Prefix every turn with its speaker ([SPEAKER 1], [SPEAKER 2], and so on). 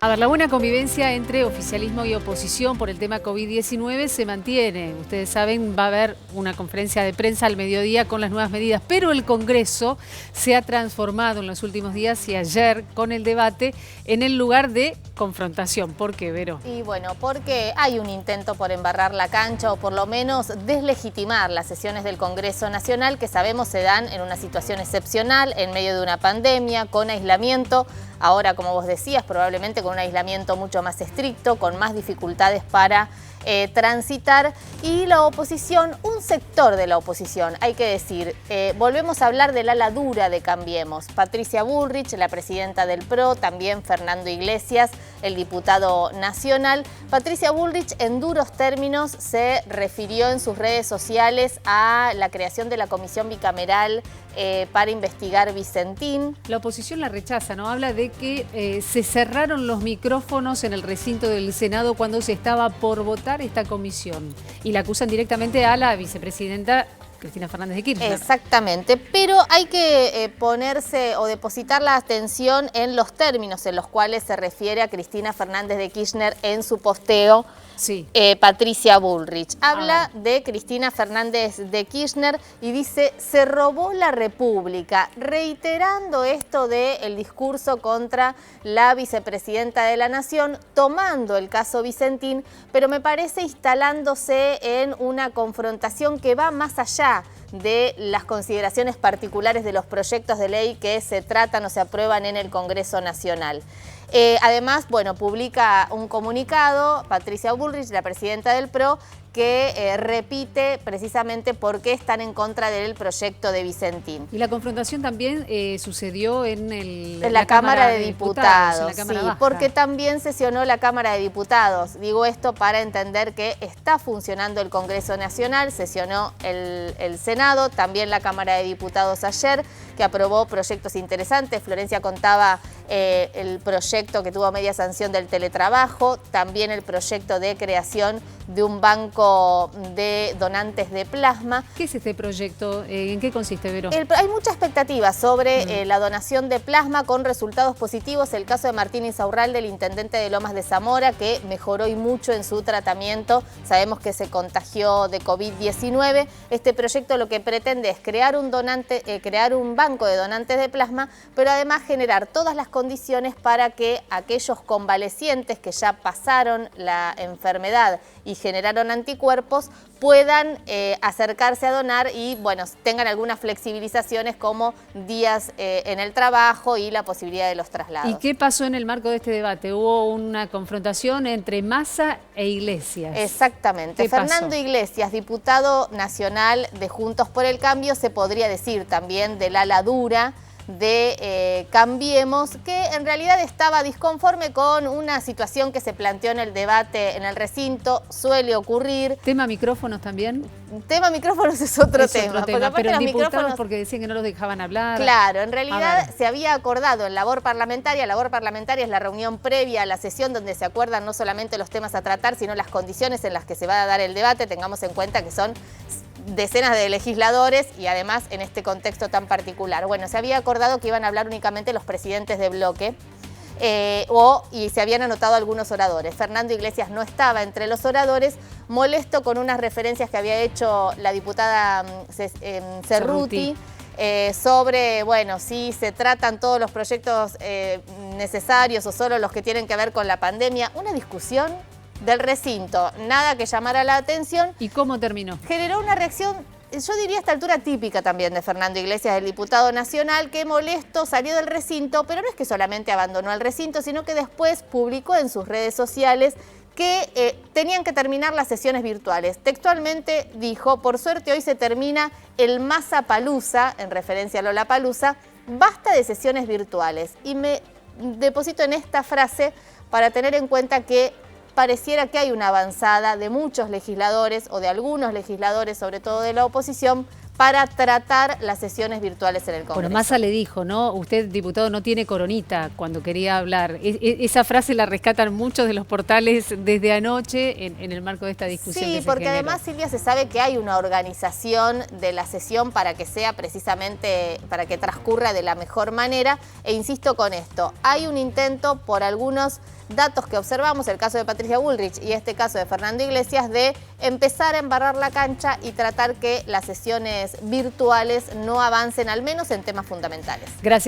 [SPEAKER 1] A ver, la buena convivencia entre oficialismo y oposición por el tema COVID-19 se mantiene. Ustedes saben, va a haber una conferencia de prensa al mediodía con las nuevas medidas, pero el Congreso se ha transformado en los últimos días y ayer con el debate en el lugar de confrontación. ¿Por qué, Vero?
[SPEAKER 2] Y bueno, porque hay un intento por embarrar la cancha o por lo menos deslegitimar las sesiones del Congreso Nacional que sabemos se dan en una situación excepcional, en medio de una pandemia, con aislamiento. Ahora, como vos decías, probablemente con un aislamiento mucho más estricto, con más dificultades para transitar. Y la oposición, un sector de la oposición, hay que decir, volvemos a hablar del ala dura de Cambiemos. Patricia Bullrich, la presidenta del PRO, también Fernando Iglesias, el diputado nacional. Patricia Bullrich, en duros términos, se refirió en sus redes sociales a la creación de la comisión bicameral para investigar Vicentín.
[SPEAKER 1] La oposición la rechaza, ¿no? Habla de que se cerraron los micrófonos en el recinto del Senado cuando se estaba por votar esta comisión. Y la acusan directamente a la vicepresidenta Cristina Fernández de Kirchner.
[SPEAKER 2] Exactamente, pero hay que ponerse o depositar la atención en los términos en los cuales se refiere a Cristina Fernández de Kirchner en su posteo.
[SPEAKER 1] Sí.
[SPEAKER 2] Patricia Bullrich habla de Cristina Fernández de Kirchner y dice: se robó la República, reiterando esto del discurso contra la vicepresidenta de la Nación, tomando el caso Vicentín, pero me parece instalándose en una confrontación que va más allá de las consideraciones particulares de los proyectos de ley que se tratan o se aprueban en el Congreso Nacional. Además, bueno, publica un comunicado, Patricia Bullrich, la presidenta del PRO, que repite precisamente por qué están en contra del proyecto de Vicentín.
[SPEAKER 1] Y la confrontación también sucedió en
[SPEAKER 2] la Cámara de Diputados,
[SPEAKER 1] en la Cámara
[SPEAKER 2] sí,
[SPEAKER 1] Baja.
[SPEAKER 2] porque también sesionó la Cámara de Diputados. Digo esto para entender que está funcionando el Congreso Nacional, sesionó el Senado, también la Cámara de Diputados ayer, que aprobó proyectos interesantes. Florencia contaba el proyecto que tuvo media sanción del teletrabajo, también el proyecto de creación de un banco de donantes de plasma.
[SPEAKER 1] ¿Qué es este proyecto? ¿En qué consiste, Vero?
[SPEAKER 2] Hay mucha expectativa sobre la donación de plasma con resultados positivos. El caso de Martín Insaurralde, el intendente de Lomas de Zamora, que mejoró y mucho en su tratamiento. Sabemos que se contagió de COVID-19. Este proyecto lo que pretende es crear un banco de donantes de plasma, pero además generar todas las condiciones para que aquellos convalecientes que ya pasaron la enfermedad y generaron anticuerpos puedan acercarse a donar y, bueno, tengan algunas flexibilizaciones como días en el trabajo y la posibilidad de los traslados.
[SPEAKER 1] ¿Y qué pasó en el marco de este debate? Hubo una confrontación entre Massa e Iglesias.
[SPEAKER 2] Exactamente. Fernando Iglesias, diputado nacional de Juntos por el Cambio, se podría decir también del ala dura de Cambiemos, que en realidad estaba disconforme con una situación que se planteó en el debate en el recinto. Suele ocurrir.
[SPEAKER 1] ¿Tema micrófonos también?
[SPEAKER 2] Tema micrófonos es otro tema.
[SPEAKER 1] Porque pero los diputados porque decían que no los dejaban hablar.
[SPEAKER 2] Claro, en realidad se había acordado en labor parlamentaria. Labor parlamentaria es la reunión previa a la sesión donde se acuerdan no solamente los temas a tratar, sino las condiciones en las que se va a dar el debate. Tengamos en cuenta que son decenas de legisladores y además en este contexto tan particular. Bueno, se había acordado que iban a hablar únicamente los presidentes de bloque y se habían anotado algunos oradores. Fernando Iglesias no estaba entre los oradores, molesto con unas referencias que había hecho la diputada Cerruti sobre, bueno, si se tratan todos los proyectos necesarios o solo los que tienen que ver con la pandemia. Una discusión del recinto, nada que llamara la atención.
[SPEAKER 1] ¿Y cómo terminó?
[SPEAKER 2] Generó una reacción, yo diría a esta altura típica también de Fernando Iglesias, el diputado nacional, que molesto salió del recinto, pero no es que solamente abandonó el recinto, sino que después publicó en sus redes sociales que tenían que terminar las sesiones virtuales. Textualmente dijo: por suerte hoy se termina el Massapalooza, en referencia a Lollapalooza, basta de sesiones virtuales. Y me deposito en esta frase para tener en cuenta que pareciera que hay una avanzada de muchos legisladores o de algunos legisladores, sobre todo de la oposición, para tratar las sesiones virtuales en el Congreso.
[SPEAKER 1] Bueno, Massa le dijo, ¿no? Usted, diputado, no tiene coronita cuando quería hablar. Esa frase la rescatan muchos de los portales desde anoche en el marco de esta discusión.
[SPEAKER 2] Sí, porque además, Silvia, se sabe que hay una organización de la sesión para que sea precisamente, para que transcurra de la mejor manera. E insisto con esto, hay un intento por algunos datos que observamos, el caso de Patricia Bullrich y este caso de Fernando Iglesias, de empezar a embarrar la cancha y tratar que las sesiones virtuales no avancen, al menos en temas fundamentales.
[SPEAKER 1] Gracias.